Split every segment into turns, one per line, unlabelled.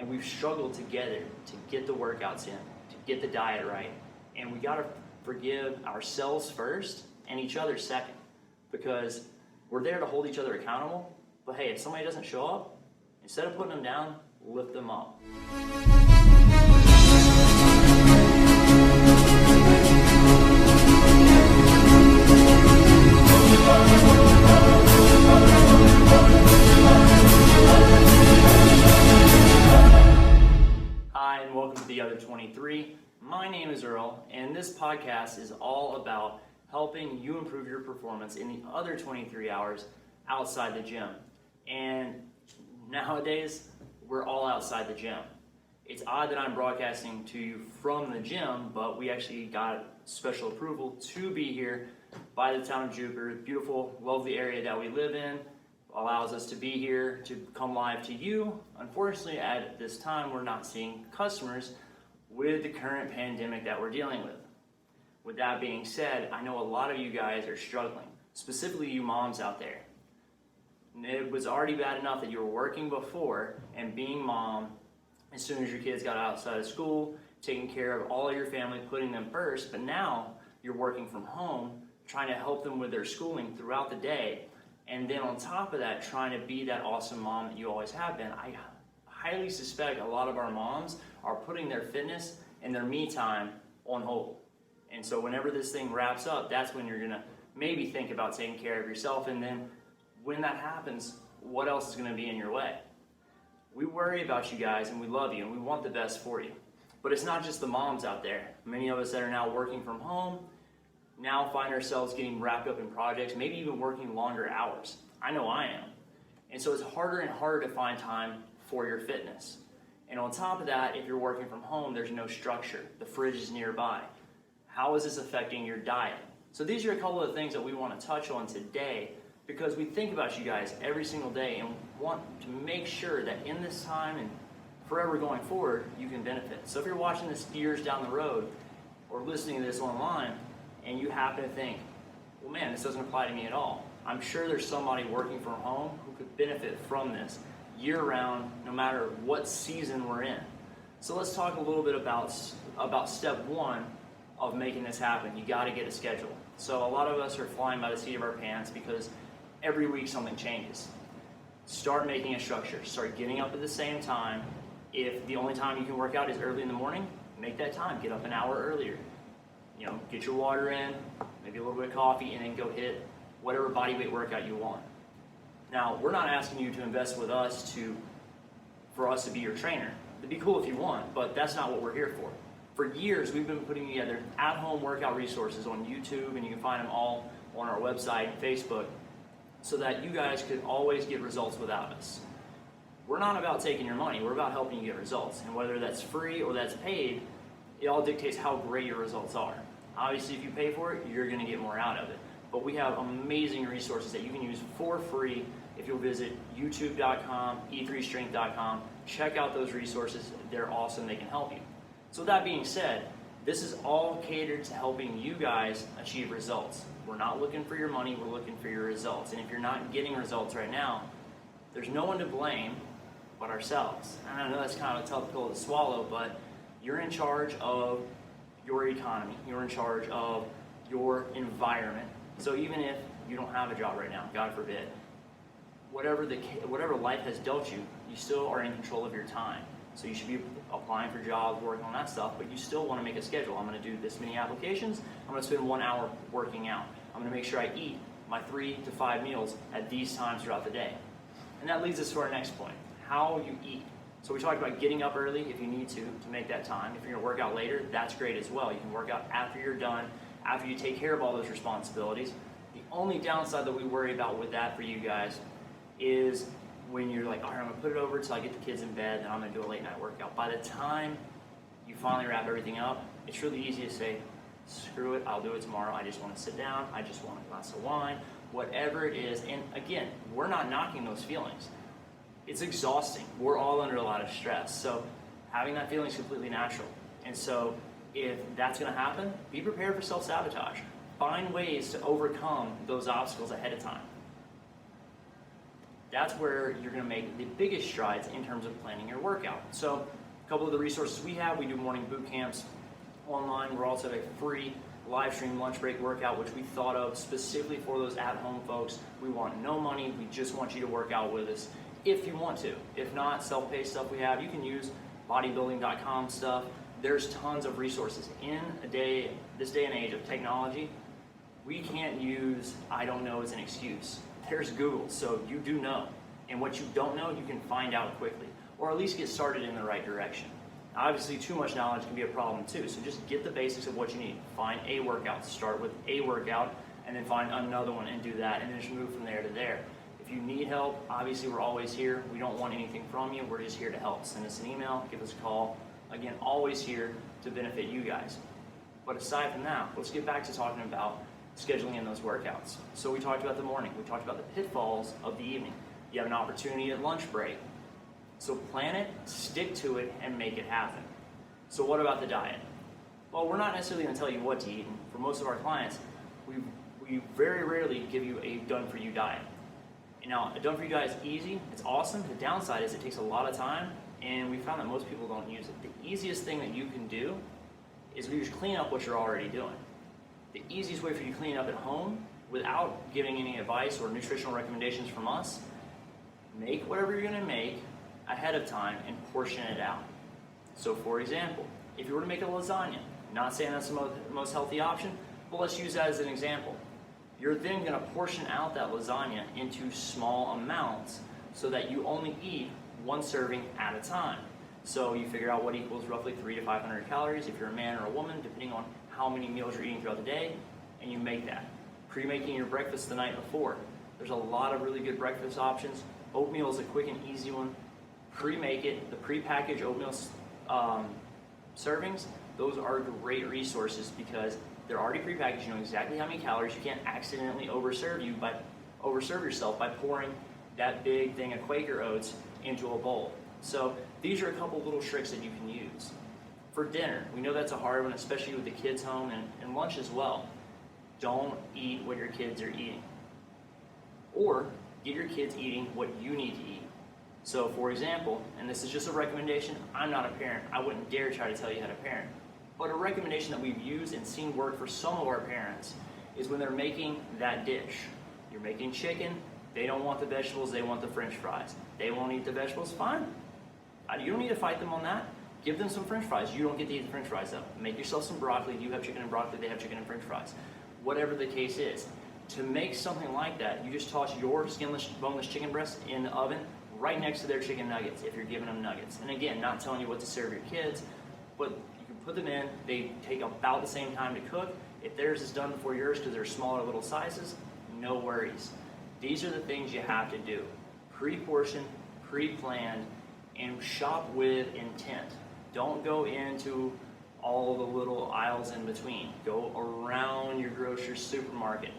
and we've struggled together to get the workouts in, to get the diet right. And we gotta forgive ourselves first and each other second, because we're there to hold each other accountable. But hey, if somebody doesn't show up, instead of putting them down, lift them up. Hi, and welcome to The Other 23. My name is Earl, and this podcast is all about helping you improve your performance in the other 23 hours outside the gym. And nowadays, we're all outside the gym. It's odd that I'm broadcasting to you from the gym, but we actually got special approval to be here by the town of Jupiter. Beautiful, lovely area that we live in allows us to be here to come live to you. Unfortunately, at this time, we're not seeing customers with the current pandemic that we're dealing with. With that being said, I know a lot of you guys are struggling, specifically you moms out there. It was already bad enough that you were working before and being mom as soon as your kids got outside of school, taking care of all of your family, putting them first, but now you're working from home, trying to help them with their schooling throughout the day, and then on top of that, trying to be that awesome mom that you always have been. I highly suspect a lot of our moms are putting their fitness and their me time on hold. And so whenever this thing wraps up, that's when you're gonna maybe think about taking care of yourself, and then when that happens, what else is gonna be in your way? We worry about you guys and we love you and we want the best for you. But it's not just the moms out there. Many of us that are now working from home now find ourselves getting wrapped up in projects, maybe even working longer hours. I know I am. And so it's harder and harder to find time for your fitness. And on top of that, if you're working from home, there's no structure. The fridge is nearby. How is this affecting your diet? So these are a couple of things that we want to touch on today, because we think about you guys every single day and want to make sure that in this time and forever going forward, you can benefit. So if you're watching this years down the road or listening to this online and you happen to think, well, man, this doesn't apply to me at all, I'm sure there's somebody working from home who could benefit from this year-round, no matter what season we're in. So let's talk a little bit about step one of making this happen. You got to get a schedule. So a lot of us are flying by the seat of our pants because every week something changes. Start making a structure. Start getting up at the same time. If the only time you can work out is early in the morning, make that time. Get up an hour earlier. Get your water in, maybe a little bit of coffee, and then go hit whatever body weight workout you want. Now, we're not asking you to invest with us for us to be your trainer. It'd be cool if you want, but that's not what we're here for. For years, we've been putting together at-home workout resources on YouTube, and you can find them all on our website and Facebook, so that you guys could always get results without us. We're not about taking your money, we're about helping you get results. And whether that's free or that's paid, it all dictates how great your results are. Obviously, if you pay for it, you're gonna get more out of it. But we have amazing resources that you can use for free if you'll visit youtube.com, e3strength.com. Check out those resources, they're awesome, they can help you. So with that being said, this is all catered to helping you guys achieve results. We're not looking for your money, we're looking for your results. And if you're not getting results right now, there's no one to blame but ourselves. And I know that's kind of a tough pill to swallow, but you're in charge of your economy. You're in charge of your environment. So even if you don't have a job right now, God forbid, whatever life has dealt you, you still are in control of your time. So you should be applying for jobs, working on that stuff, but you still want to make a schedule. I'm going to do this many applications. I'm going to spend 1 hour working out. I'm going to make sure I eat my 3 to 5 meals at these times throughout the day. And that leads us to our next point, how you eat. So we talked about getting up early if you need to make that time. If you're going to work out later, that's great as well. You can work out after you're done, after you take care of all those responsibilities. The only downside that we worry about with that for you guys is when you're like, all right, I'm going to put it over until I get the kids in bed, and I'm going to do a late night workout. By the time you finally wrap everything up, it's really easy to say, screw it, I'll do it tomorrow. I just want to sit down. I just want a glass of wine, whatever it is. And again, we're not knocking those feelings. It's exhausting. We're all under a lot of stress. So having that feeling is completely natural. And so if that's going to happen, be prepared for self-sabotage. Find ways to overcome those obstacles ahead of time. That's where you're going to make the biggest strides in terms of planning your workout. So a couple of the resources we have, we do morning boot camps online. We're also a free live stream lunch break workout, which we thought of specifically for those at-home folks. We want no money. We just want you to work out with us if you want to. If not, self-paced stuff we have, you can use bodybuilding.com stuff. There's tons of resources. In this day and age of technology, we can't use I don't know as an excuse. There's Google, so you do know. And what you don't know, you can find out quickly, or at least get started in the right direction. Obviously, too much knowledge can be a problem too, so just get the basics of what you need. Find a workout, start with a workout, and then find another one and do that, and then just move from there to there. If you need help, obviously we're always here. We don't want anything from you, we're just here to help. Send us an email, give us a call. Again, always here to benefit you guys. But aside from that, let's get back to talking about scheduling in those workouts. So we talked about the morning, we talked about the pitfalls of the evening. You have an opportunity at lunch break. So plan it, stick to it, and make it happen. So what about the diet? Well, we're not necessarily going to tell you what to eat. And for most of our clients, we very rarely give you a done-for-you diet. Now, a done-for-you diet is easy, it's awesome. The downside is it takes a lot of time, and we found that most people don't use it. The easiest thing that you can do is we just clean up what you're already doing. The easiest way for you to clean up at home without giving any advice or nutritional recommendations from us, make whatever you're going to make ahead of time and portion it out. So for example, if you were to make a lasagna, not saying that's the most healthy option, but let's use that as an example. You're then going to portion out that lasagna into small amounts so that you only eat one serving at a time. So you figure out what equals roughly 300 to 500 calories if you're a man or a woman, depending on how many meals you're eating throughout the day, and you make that. Pre-making your breakfast the night before. There's a lot of really good breakfast options. Oatmeal is a quick and easy one. Pre-make it, the pre-packaged oatmeal servings, those are great resources because they're already pre-packaged. You know exactly how many calories. You can't accidentally overserve yourself by pouring that big thing of Quaker oats into a bowl. So these are a couple little tricks that you can use. For dinner, we know that's a hard one, especially with the kids home, and lunch as well. Don't eat what your kids are eating. Or get your kids eating what you need to eat. So for example, and this is just a recommendation, I'm not a parent, I wouldn't dare try to tell you how to parent, but a recommendation that we've used and seen work for some of our parents is when they're making that dish. You're making chicken, they don't want the vegetables, they want the french fries. They won't eat the vegetables, fine. You don't need to fight them on that. Give them some french fries. You don't get to eat the french fries though. Make yourself some broccoli, you have chicken and broccoli, they have chicken and french fries. Whatever the case is. To make something like that, you just toss your skinless, boneless chicken breast in the oven right next to their chicken nuggets if you're giving them nuggets. And again, not telling you what to serve your kids, but you can put them in. They take about the same time to cook. If theirs is done before yours because they're smaller little sizes, no worries. These are the things you have to do. Pre-portioned, pre-planned, and shop with intent. Don't go into all the little aisles in between. Go around your grocery supermarket.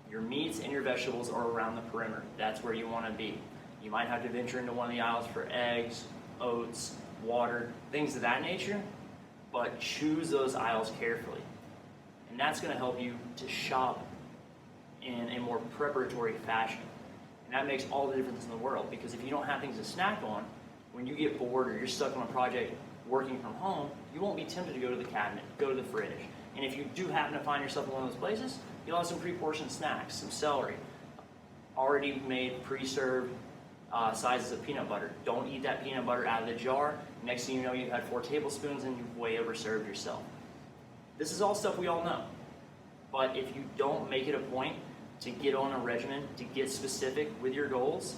Your meats and your vegetables are around the perimeter. That's where you want to be. You might have to venture into one of the aisles for eggs, oats, water, things of that nature, but choose those aisles carefully. And that's going to help you to shop in a more preparatory fashion. And that makes all the difference in the world, because if you don't have things to snack on, when you get bored or you're stuck on a project working from home, you won't be tempted to go to the cabinet, go to the fridge. And if you do happen to find yourself in one of those places, you'll have some pre-portioned snacks, some celery, already made, pre-served sizes of peanut butter. Don't eat that peanut butter out of the jar. Next thing you know, you've had 4 tablespoons and you've way overserved yourself. This is all stuff we all know. But if you don't make it a point to get on a regimen, to get specific with your goals,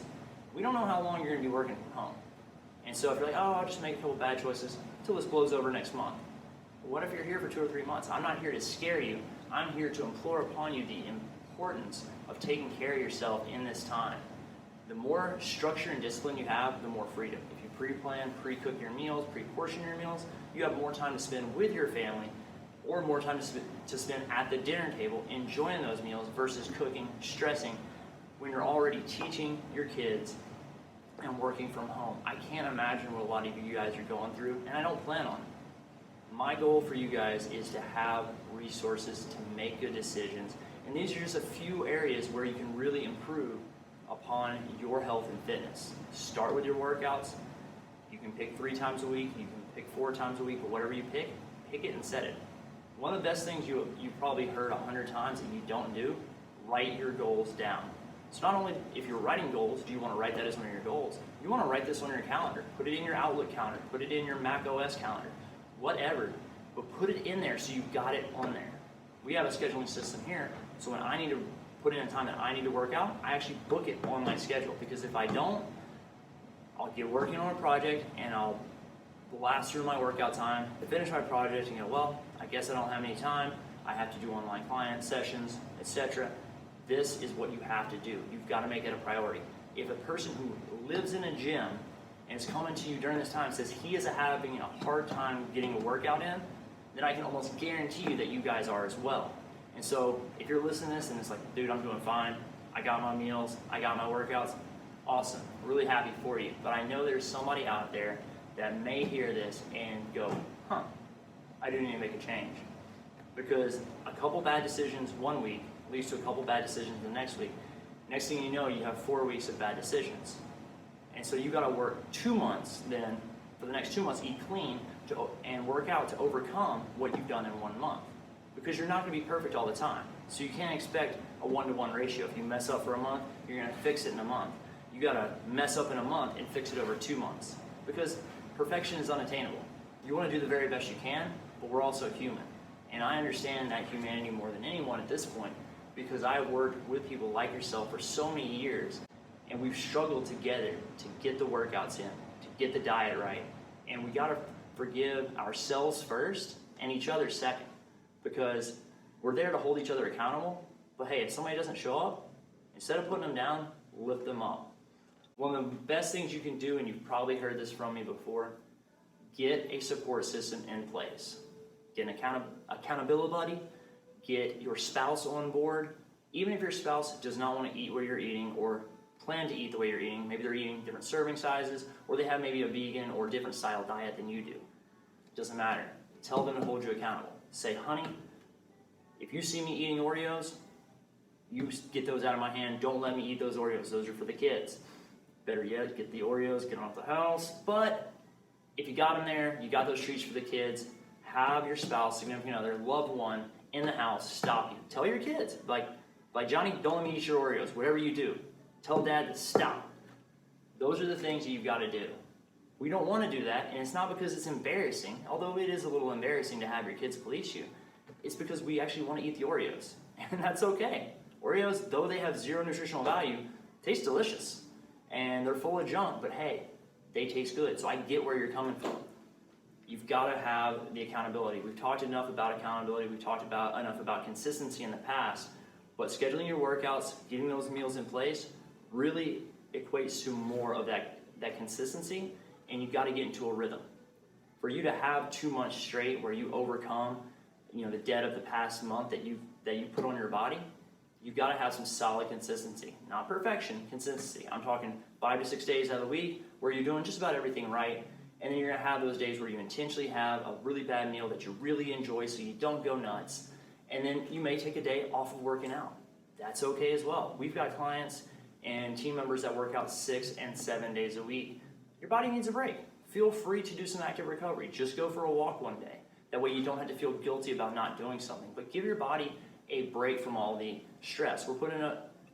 we don't know how long you're going to be working from home. And so if you're like, oh, I'll just make a couple bad choices until this blows over next month. Well, what if you're here for 2 or 3 months? I'm not here to scare you. I'm here to implore upon you the importance of taking care of yourself in this time. The more structure and discipline you have, the more freedom. If you pre-plan, pre-cook your meals, pre-portion your meals, you have more time to spend with your family, or more time to spend at the dinner table enjoying those meals versus cooking, stressing, when you're already teaching your kids and working from home. I can't imagine what a lot of you guys are going through, and I don't plan on it. My goal for you guys is to have resources to make good decisions, and these are just a few areas where you can really improve upon your health and fitness. Start with your workouts. You can pick 3 times a week, you can pick 4 times a week, but whatever you pick it and set it. One of the best things you've probably heard 100 times that you don't do, write your goals down. So not only if you're writing goals, do you want to write that as one of your goals, you want to write this on your calendar. Put it in your Outlook calendar, put it in your Mac OS calendar, whatever, but put it in there so you've got it on there. We have a scheduling system here, so when I need to put in a time that I need to work out, I actually book it on my schedule, because if I don't, I'll get working on a project and I'll blast through my workout time to finish my project and go, well, I guess I don't have any time. I have to do online client sessions, etc. This is what you have to do. You've got to make it a priority. If a person who lives in a gym and is coming to you during this time says he is having a hard time getting a workout in, then I can almost guarantee you that you guys are as well. And so if you're listening to this and it's like, dude, I'm doing fine, I got my meals, I got my workouts, awesome, really happy for you. But I know there's somebody out there that may hear this and go, I didn't even make a change. Because a couple bad decisions one week leads to a couple bad decisions the next week. Next thing you know, you have 4 weeks of bad decisions. And so you got to work 2 months then, for the next 2 months, eat clean and work out to overcome what you've done in 1 month. Because you're not going to be perfect all the time. So you can't expect a 1-to-1 ratio. If you mess up for a month, you're going to fix it in a month. You got to mess up in a month and fix it over 2 months. Because perfection is unattainable. You want to do the very best you can, but we're also human. And I understand that humanity more than anyone at this point, because I've worked with people like yourself for so many years, and we've struggled together to get the workouts in, to get the diet right. And we got to forgive ourselves first and each other second, because we're there to hold each other accountable. But hey, if somebody doesn't show up, instead of putting them down, lift them up. One of the best things you can do, and you've probably heard this from me before, get a support system in place. Get an accountability buddy, get your spouse on board. Even if your spouse does not want to eat where you're eating or plan to eat the way you're eating, maybe they're eating different serving sizes, or they have maybe a vegan or different style diet than you do. Doesn't matter. Tell them to hold you accountable. Say, honey, if you see me eating Oreos, you get those out of my hand. Don't let me eat those Oreos. Those are for the kids. Better yet, get the Oreos, get them out the house. But if you got them there, you got those treats for the kids, have your spouse, significant other, loved one in the house stop you. Tell your kids, like Johnny, don't let me eat your Oreos. Whatever you do, tell dad to stop. Those are the things that you've got to do. We don't want to do that, and it's not because it's embarrassing, although it is a little embarrassing to have your kids police you. It's because we actually want to eat the Oreos, and that's okay. Oreos, though they have zero nutritional value, taste delicious, and they're full of junk, but hey, they taste good, so I get where you're coming from. You've got to have the accountability. We've talked enough about accountability. We've talked enough about consistency in the past, but scheduling your workouts, getting those meals in place, really equates to more of that consistency, and you've got to get into a rhythm. For you to have 2 months straight where you overcome, the debt of the past month that you put on your body, you've got to have some solid consistency. Not perfection, consistency. I'm talking 5 to 6 days out of the week where you're doing just about everything right, and then you're going to have those days where you intentionally have a really bad meal that you really enjoy so you don't go nuts, and then you may take a day off of working out. That's okay as well. We've got clients and team members that work out 6 and 7 days a week. Your body needs a break. Feel free to do some active recovery. Just go for a walk one day. That way you don't have to feel guilty about not doing something, but give your body a break from all the stress. We're putting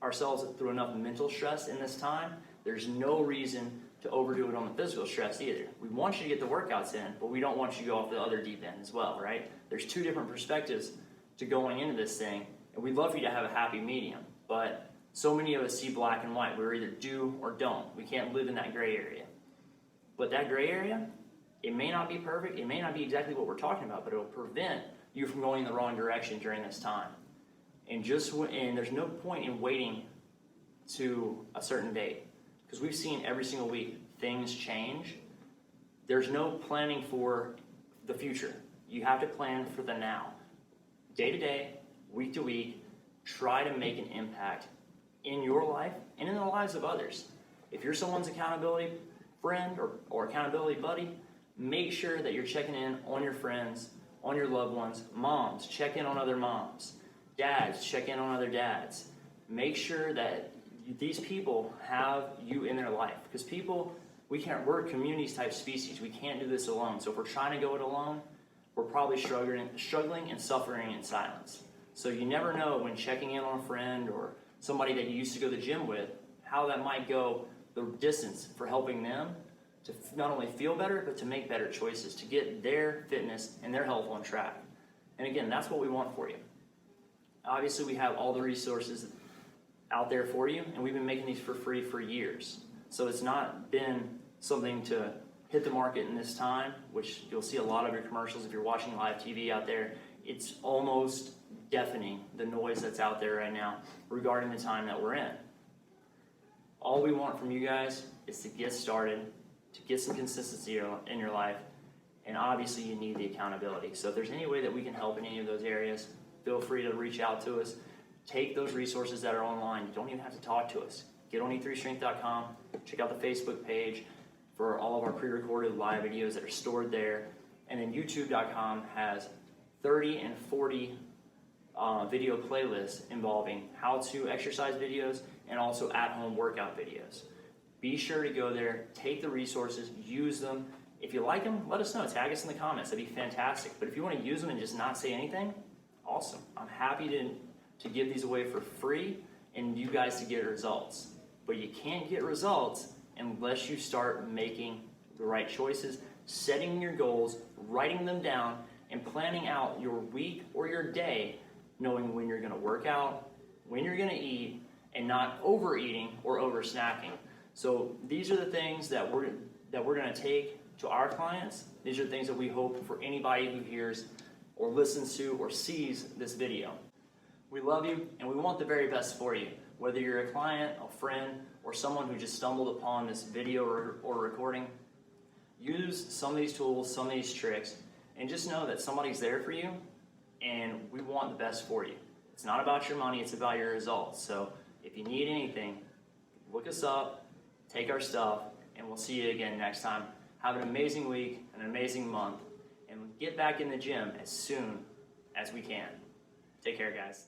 ourselves through enough mental stress in this time. There's no reason to overdo it on the physical stress either. We want you to get the workouts in, but we don't want you to go off the other deep end as well, right? There's 2 different perspectives to going into this thing, and we'd love for you to have a happy medium, but so many of us see black and white. We're either do or don't. We can't live in that gray area. But that gray area, it may not be perfect, it may not be exactly what we're talking about, but it will prevent you from going in the wrong direction during this time. And there's no point in waiting to a certain date, because we've seen every single week things change. There's no planning for the future. You have to plan for the now. Day to day, week to week, try to make an impact in your life and in the lives of others. If you're someone's accountability friend or accountability buddy, make sure that you're checking in on your friends, on your loved ones. Moms, check in on other moms. Dads, check in on other dads. Make sure that these people have you in their life, because we're a community type species. We can't do this alone. So if we're trying to go it alone, we're probably struggling and suffering in silence. So you never know when checking in on a friend or somebody that you used to go to the gym with, how that might go the distance for helping them to not only feel better, but to make better choices, to get their fitness and their health on track. And again, that's what we want for you. Obviously, we have all the resources out there for you, and we've been making these for free for years. So it's not been something to hit the market in this time, which you'll see a lot of your commercials if you're watching live TV out there. It's almost deafening, the noise that's out there right now regarding the time that we're in. All we want from you guys is to get started, to get some consistency in your life, and obviously you need the accountability. So if there's any way that we can help in any of those areas, feel free to reach out to us. Take those resources that are online. You don't even have to talk to us. Get on e3strength.com, check out the Facebook page for all of our pre-recorded live videos that are stored there. And then youtube.com has 30 and 40 video playlists involving how to exercise videos and also at-home workout videos. Be sure to go there, take the resources, use them. If you like them, let us know. Tag us in the comments. That'd be fantastic. But if you want to use them and just not say anything, awesome. I'm happy to give these away for free and you guys to get results. But you can't get results unless you start making the right choices, setting your goals, writing them down, and planning out your week or your day, knowing when you're going to work out, when you're going to eat, and not overeating or over snacking. So these are the things that we're going to take to our clients. These are the things that we hope for anybody who hears or listens to or sees this video. We love you and we want the very best for you. Whether you're a client, a friend, or someone who just stumbled upon this video or recording, use some of these tools, some of these tricks, and just know that somebody's there for you and we want the best for you. It's not about your money, it's about your results. So if you need anything, look us up, take our stuff, and we'll see you again next time. Have an amazing week, an amazing month, and get back in the gym as soon as we can. Take care, guys.